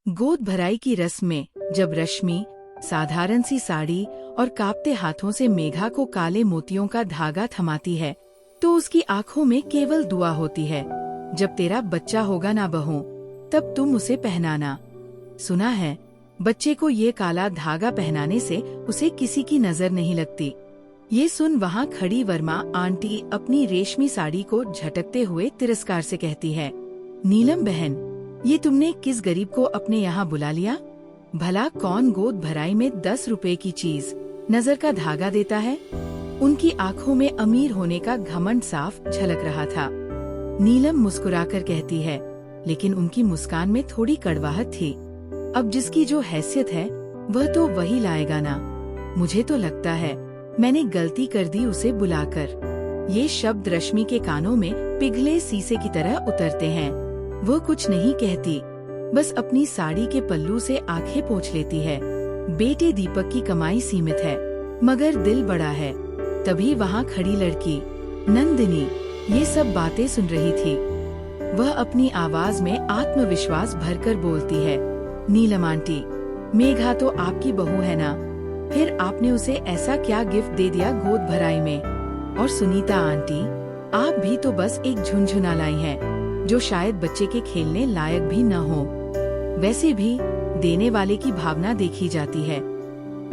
गोद भराई की रस्म में जब रश्मि साधारण सी साड़ी और कांपते हाथों से मेघा को काले मोतियों का धागा थमाती है तो उसकी आंखों में केवल दुआ होती है, जब तेरा बच्चा होगा ना बहू, तब तुम उसे पहनाना। सुना है बच्चे को ये काला धागा पहनाने से उसे किसी की नजर नहीं लगती। ये सुन वहाँ खड़ी वर्मा आंटी अपनी रेशमी साड़ी को झटकते हुए तिरस्कार से कहती है, नीलम बहन, ये तुमने किस गरीब को अपने यहाँ बुला लिया? भला कौन गोद भराई में 10 रुपए की चीज नजर का धागा देता है? उनकी आंखों में अमीर होने का घमंड साफ झलक रहा था। नीलम मुस्कुराकर कहती है, लेकिन उनकी मुस्कान में थोड़ी कड़वाहट थी। अब जिसकी जो हैसियत है वह तो वही लाएगा ना। मुझे तो लगता है मैंने गलती कर दी उसे बुलाकर। ये शब्द रश्मि के कानों में पिघले शीशे की तरह उतरते हैं। वो कुछ नहीं कहती, बस अपनी साड़ी के पल्लू से आंखें पोंछ लेती है। बेटे दीपक की कमाई सीमित है, मगर दिल बड़ा है। तभी वहाँ खड़ी लड़की नंदिनी ये सब बातें सुन रही थी। वह अपनी आवाज में आत्मविश्वास भरकर बोलती है, नीलम आंटी, मेघा तो आपकी बहू है ना, फिर आपने उसे ऐसा क्या गिफ्ट दे दिया गोद भराई में? और सुनीता आंटी, आप भी तो बस एक झुनझुना लाई हैं, जो शायद बच्चे के खेलने लायक भी न हो। वैसे भी देने वाले की भावना देखी जाती है।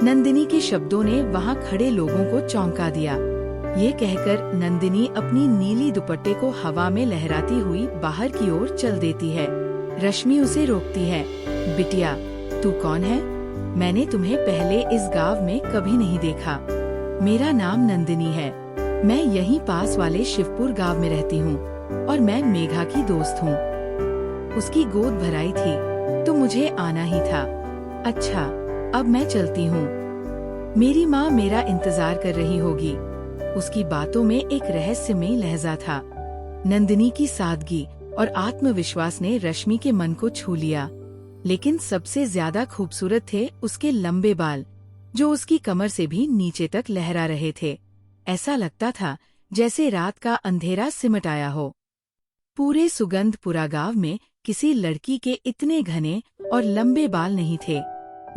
नंदिनी के शब्दों ने वहाँ खड़े लोगों को चौंका दिया। ये कहकर नंदिनी अपनी नीली दुपट्टे को हवा में लहराती हुई बाहर की ओर चल देती है। रश्मि उसे रोकती है, बिटिया, तू कौन है? मैंने तुम्हें पहले इस गांव में कभी नहीं देखा। मेरा नाम नंदिनी है। मैं यहीं पास वाले शिवपुर गांव में रहती हूँ और मैं मेघा की दोस्त हूँ। उसकी गोद भराई थी तो मुझे आना ही था। अच्छा, अब मैं चलती हूँ। मेरी माँ मेरा इंतजार कर रही होगी। उसकी बातों में एक रहस्यमयी लहजा था। नंदिनी की सादगी और आत्मविश्वास ने रश्मि के मन को छू लिया। लेकिन सबसे ज्यादा खूबसूरत थे उसके लंबे बाल, जो उसकी कमर से भी नीचे तक लहरा रहे थे। ऐसा लगता था जैसे रात का अंधेरा सिमट आया हो। पूरे सुगंधपुरा गांव में किसी लड़की के इतने घने और लंबे बाल नहीं थे।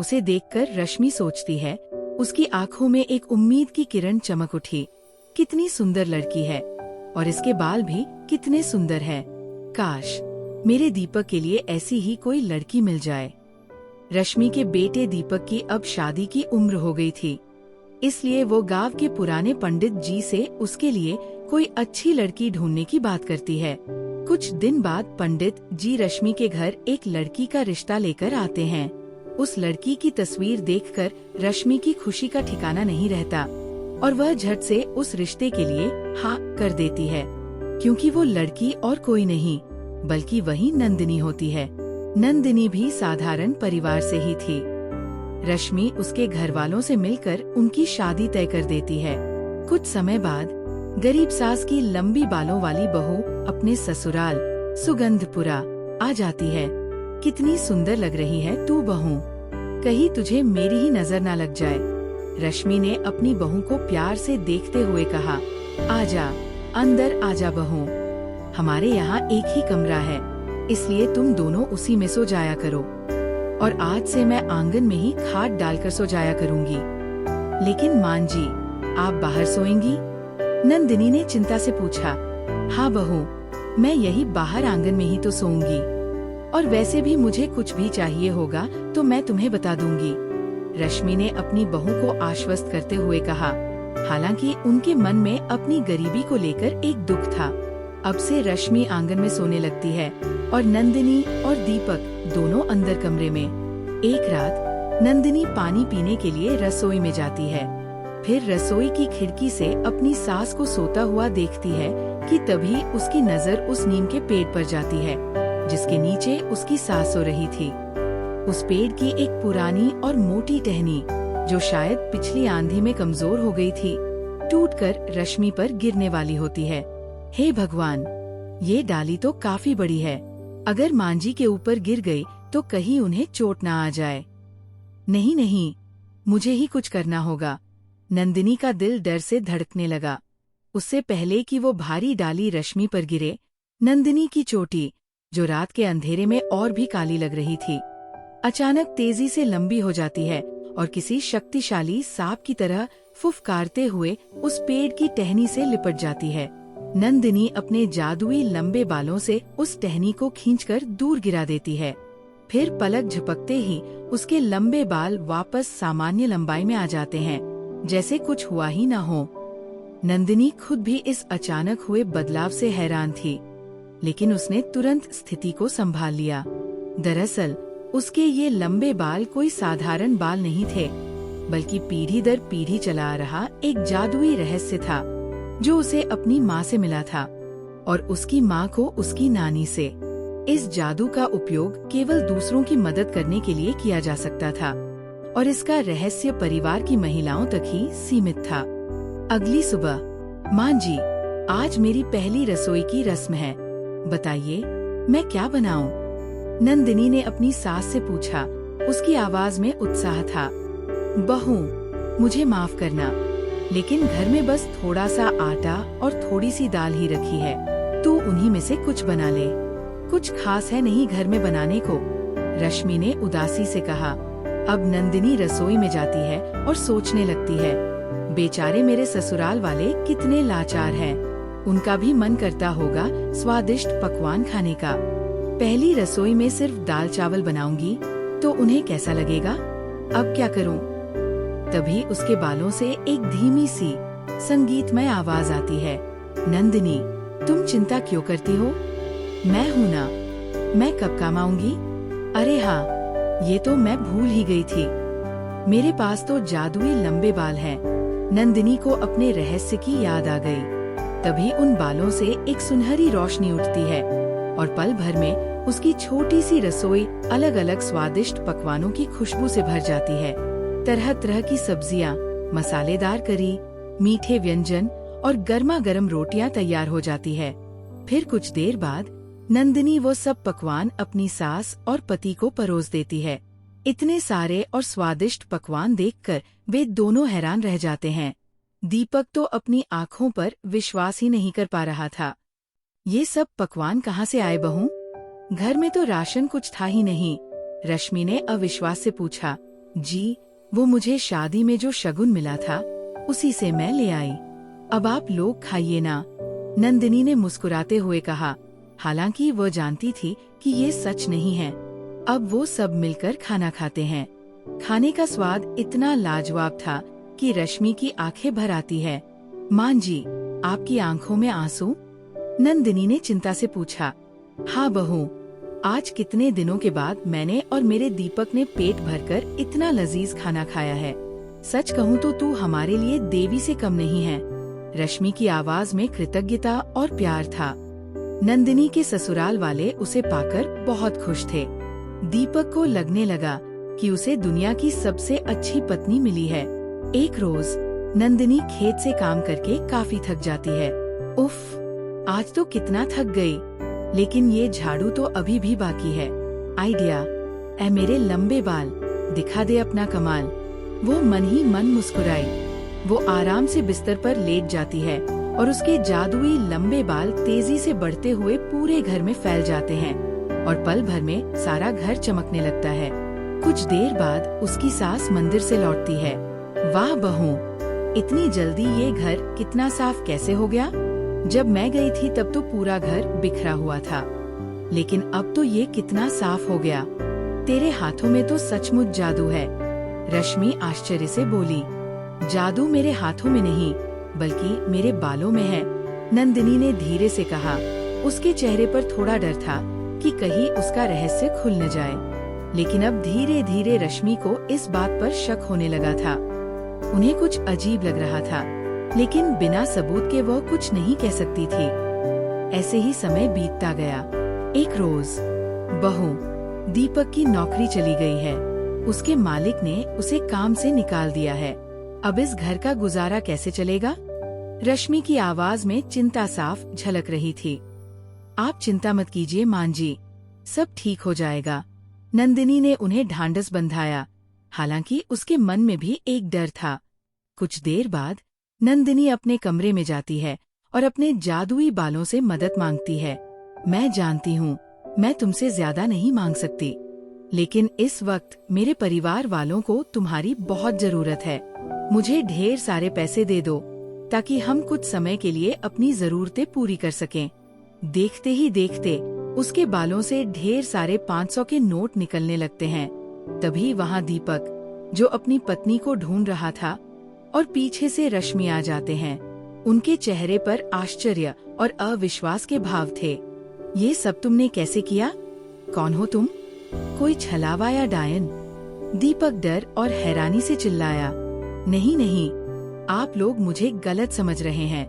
उसे देखकर रश्मि सोचती है, उसकी आंखों में एक उम्मीद की किरण चमक उठी। कितनी सुंदर लड़की है, और इसके बाल भी कितने सुंदर हैं। काश मेरे दीपक के लिए ऐसी ही कोई लड़की मिल जाए। रश्मि के बेटे दीपक की अब शादी की उम्र हो गई थी, इसलिए वो गांव के पुराने पंडित जी से उसके लिए कोई अच्छी लड़की ढूंढने की बात करती है। कुछ दिन बाद पंडित जी रश्मि के घर एक लड़की का रिश्ता लेकर आते हैं। उस लड़की की तस्वीर देखकर रश्मि की खुशी का ठिकाना नहीं रहता और वह झट से उस रिश्ते के लिए हाँ कर देती है, क्योंकि वो लड़की और कोई नहीं बल्कि वही नंदिनी होती है। नंदिनी भी साधारण परिवार से ही थी। रश्मि उसके घर वालों से मिलकर उनकी शादी तय कर देती है। कुछ समय बाद गरीब सास की लंबी बालों वाली बहू अपने ससुराल सुगंधपुरा आ जाती है। कितनी सुंदर लग रही है तू बहू, कहीं तुझे मेरी ही नजर ना लग जाए। रश्मि ने अपनी बहू को प्यार से देखते हुए कहा, आजा, अंदर आजा बहू। हमारे यहाँ एक ही कमरा है, इसलिए तुम दोनों उसी में सो जाया करो, और आज से मैं आंगन में ही खाट डालकर सो जाया करूँगी। लेकिन मान जी, आप बाहर सोएंगी? नंदिनी ने चिंता से पूछा। हाँ बहू, मैं यही बाहर आंगन में ही तो सोऊंगी, और वैसे भी मुझे कुछ भी चाहिए होगा तो मैं तुम्हें बता दूंगी। रश्मि ने अपनी बहू को आश्वस्त करते हुए कहा। हालांकि उनके मन में अपनी गरीबी को लेकर एक दुख था। अब से रश्मि आंगन में सोने लगती है और नंदिनी और दीपक दोनों अंदर कमरे में। एक रात नंदिनी पानी पीने के लिए रसोई में जाती है। फिर रसोई की खिड़की से अपनी सास को सोता हुआ देखती है कि तभी उसकी नजर उस नीम के पेड़ पर जाती है, जिसके नीचे उसकी सास सो रही थी। उस पेड़ की एक पुरानी और मोटी टहनी, जो शायद पिछली आंधी में कमजोर हो गई थी, टूटकर रश्मि पर गिरने वाली होती है। हे भगवान, ये डाली तो काफी बड़ी है, अगर मांझी के ऊपर गिर गई तो कहीं उन्हें चोट ना आ जाए। नहीं नहीं, मुझे ही कुछ करना होगा। नंदिनी का दिल डर से धड़कने लगा। उससे पहले कि वो भारी डाली रश्मि पर गिरे, नंदिनी की चोटी, जो रात के अंधेरे में और भी काली लग रही थी, अचानक तेजी से लंबी हो जाती है और किसी शक्तिशाली सांप की तरह फुफकारते हुए उस पेड़ की टहनी से लिपट जाती है। नंदिनी अपने जादुई लंबे बालों से उस टहनी को खींचकर दूर गिरा देती है। फिर पलक झपकते ही उसके लंबे बाल वापस सामान्य लंबाई में आ जाते हैं, जैसे कुछ हुआ ही न हो। नंदिनी खुद भी इस अचानक हुए बदलाव से हैरान थी, लेकिन उसने तुरंत स्थिति को संभाल लिया। दरअसल उसके ये लंबे बाल कोई साधारण बाल नहीं थे, बल्कि पीढ़ी दर पीढ़ी चला आ रहा एक जादुई रहस्य था, जो उसे अपनी माँ से मिला था और उसकी माँ को उसकी नानी से। इस जादू का उपयोग केवल दूसरों की मदद करने के लिए किया जा सकता था और इसका रहस्य परिवार की महिलाओं तक ही सीमित था। अगली सुबह, माँ जी, आज मेरी पहली रसोई की रस्म है, बताइए मैं क्या बनाऊं? नंदिनी ने अपनी सास से पूछा। उसकी आवाज में उत्साह था। बहू, मुझे माफ करना, लेकिन घर में बस थोड़ा सा आटा और थोड़ी सी दाल ही रखी है, तू उन्हीं में से कुछ बना ले। कुछ खास है नहीं घर में बनाने को, रश्मि ने उदासी से कहा। अब नंदिनी रसोई में जाती है और सोचने लगती है, बेचारे मेरे ससुराल वाले कितने लाचार हैं। उनका भी मन करता होगा स्वादिष्ट पकवान खाने का। पहली रसोई में सिर्फ दाल चावल बनाऊंगी तो उन्हें कैसा लगेगा? अब क्या करूं? तभी उसके बालों से एक धीमी सी संगीतमय आवाज आती है। नंदिनी, तुम चिंता क्यों करती हो? मैं हूँ ना, मैं कब काम आऊंगी? अरे हाँ, ये तो मैं भूल ही गई थी, मेरे पास तो जादुई लंबे बाल हैं। नंदिनी को अपने रहस्य की याद आ गई। तभी उन बालों से एक सुनहरी रोशनी उठती है और पल भर में उसकी छोटी सी रसोई अलग अलग स्वादिष्ट पकवानों की खुशबू से भर जाती है। तरह तरह की सब्जियां, मसालेदार करी, मीठे व्यंजन और गर्मा गर्म रोटियां तैयार हो जाती है। फिर कुछ देर बाद नंदिनी वो सब पकवान अपनी सास और पति को परोस देती है। इतने सारे और स्वादिष्ट पकवान देखकर वे दोनों हैरान रह जाते हैं। दीपक तो अपनी आँखों पर विश्वास ही नहीं कर पा रहा था। ये सब पकवान कहाँ से आए बहू? घर में तो राशन कुछ था ही नहीं, रश्मि ने अविश्वास से पूछा। जी, वो मुझे शादी में जो शगुन मिला था, उसी से मैं ले आई। अब आप लोग खाइए ना, नंदिनी ने मुस्कुराते हुए कहा। हालांकि वह जानती थी कि ये सच नहीं है। अब वो सब मिलकर खाना खाते हैं। खाने का स्वाद इतना लाजवाब था कि रश्मि की आंखें भर आती है। माँ जी, आपकी आंखों में आंसू? नंदिनी ने चिंता से पूछा। हाँ बहू, आज कितने दिनों के बाद मैंने और मेरे दीपक ने पेट भरकर इतना लजीज खाना खाया है। सच कहूँ तो तू हमारे लिए देवी से कम नहीं है। रश्मि की आवाज में कृतज्ञता और प्यार था। नंदिनी के ससुराल वाले उसे पाकर बहुत खुश थे। दीपक को लगने लगा कि उसे दुनिया की सबसे अच्छी पत्नी मिली है। एक रोज नंदिनी खेत से काम करके काफी थक जाती है। उफ, आज तो कितना थक गई, लेकिन ये झाड़ू तो अभी भी बाकी है। आइडिया, ऐ मेरे लंबे बाल, दिखा दे अपना कमाल। वो मन ही मन मुस्कुराई। वो आराम से बिस्तर पर लेट जाती है और उसके जादुई लंबे बाल तेजी से बढ़ते हुए पूरे घर में फैल जाते हैं और पल भर में सारा घर चमकने लगता है। कुछ देर बाद उसकी सास मंदिर से लौटती है। वाह बहू, इतनी जल्दी ये घर कितना साफ कैसे हो गया? जब मैं गई थी तब तो पूरा घर बिखरा हुआ था, लेकिन अब तो ये कितना साफ हो गया। तेरे हाथों में तो सचमुच जादू है, रश्मि आश्चर्य से बोली। जादू मेरे हाथों में नहीं, बल्कि मेरे बालों में है, नंदिनी ने धीरे से कहा। उसके चेहरे पर थोड़ा डर था कि कहीं उसका रहस्य खुल न जाए, लेकिन अब धीरे धीरे रश्मि को इस बात पर शक होने लगा था। उन्हें कुछ अजीब लग रहा था, लेकिन बिना सबूत के वह कुछ नहीं कह सकती थी। ऐसे ही समय बीतता गया। एक रोज, बहू, दीपक की नौकरी चली गई है। उसके मालिक ने उसे काम से निकाल दिया है। अब इस घर का गुजारा कैसे चलेगा? रश्मि की आवाज में चिंता साफ झलक रही थी। आप चिंता मत कीजिए माँ जी, सब ठीक हो जाएगा, नंदिनी ने उन्हें ढांढस बंधाया। हालांकि उसके मन में भी एक डर था। कुछ देर बाद नंदिनी अपने कमरे में जाती है और अपने जादुई बालों से मदद मांगती है। मैं जानती हूँ मैं तुमसे ज्यादा नहीं मांग सकती, लेकिन इस वक्त मेरे परिवार वालों को तुम्हारी बहुत जरूरत है। मुझे ढेर सारे पैसे दे दो ताकि हम कुछ समय के लिए अपनी जरूरतें पूरी कर सकें। देखते ही देखते उसके बालों से ढेर सारे 500 के नोट निकलने लगते हैं। तभी वहाँ दीपक, जो अपनी पत्नी को ढूंढ रहा था, और पीछे से रश्मि आ जाते हैं। उनके चेहरे पर आश्चर्य और अविश्वास के भाव थे। ये सब तुमने कैसे किया? कौन हो तुम? कोई छलावा या डायन? दीपक डर और हैरानी से चिल्लाया। नहीं नहीं, आप लोग मुझे गलत समझ रहे हैं।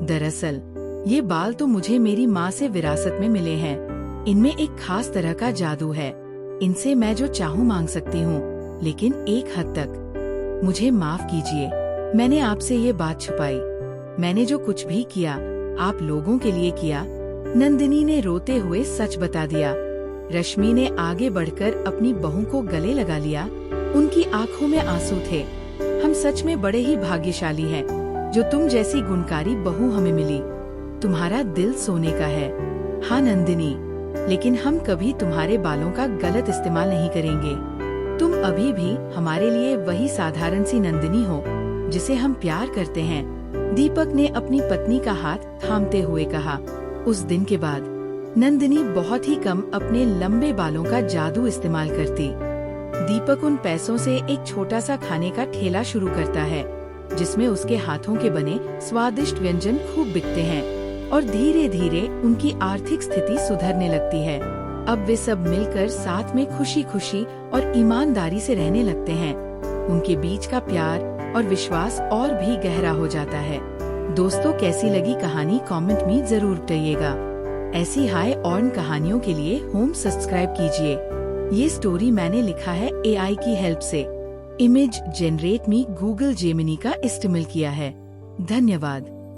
दरअसल ये बाल तो मुझे मेरी माँ से विरासत में मिले हैं। इनमें एक खास तरह का जादू है। इनसे मैं जो चाहूँ मांग सकती हूँ, लेकिन एक हद तक। मुझे माफ कीजिए, मैंने आपसे ये बात छुपाई। मैंने जो कुछ भी किया आप लोगों के लिए किया। नंदिनी ने रोते हुए सच बता दिया। रश्मि ने आगे बढ़कर अपनी बहू को गले लगा लिया। उनकी आंखों में आंसू थे। हम सच में बड़े ही भाग्यशाली हैं, जो तुम जैसी गुणकारी बहू हमें मिली। तुम्हारा दिल सोने का है। हाँ नंदिनी, लेकिन हम कभी तुम्हारे बालों का गलत इस्तेमाल नहीं करेंगे। तुम अभी भी हमारे लिए वही साधारण सी नंदिनी हो जिसे हम प्यार करते हैं। दीपक ने अपनी पत्नी का हाथ थामते हुए कहा। उस दिन के बाद नंदिनी बहुत ही कम अपने लंबे बालों का जादू इस्तेमाल करती। दीपक उन पैसों से एक छोटा सा खाने का ठेला शुरू करता है, जिसमें उसके हाथों के बने स्वादिष्ट व्यंजन खूब बिकते हैं, और धीरे धीरे उनकी आर्थिक स्थिति सुधरने लगती है। अब वे सब मिलकर साथ में खुशी खुशी और ईमानदारी से रहने लगते हैं। उनके बीच का प्यार और विश्वास और भी गहरा हो जाता है। दोस्तों, कैसी लगी कहानी कमेंट में जरूर बताइएगा। ऐसी हाई ऑन कहानियों के लिए होम सब्सक्राइब कीजिए। ये स्टोरी मैंने लिखा है AI की हेल्प से। इमेज जनरेट में गूगल जेमिनी का इस्तेमाल किया है। धन्यवाद।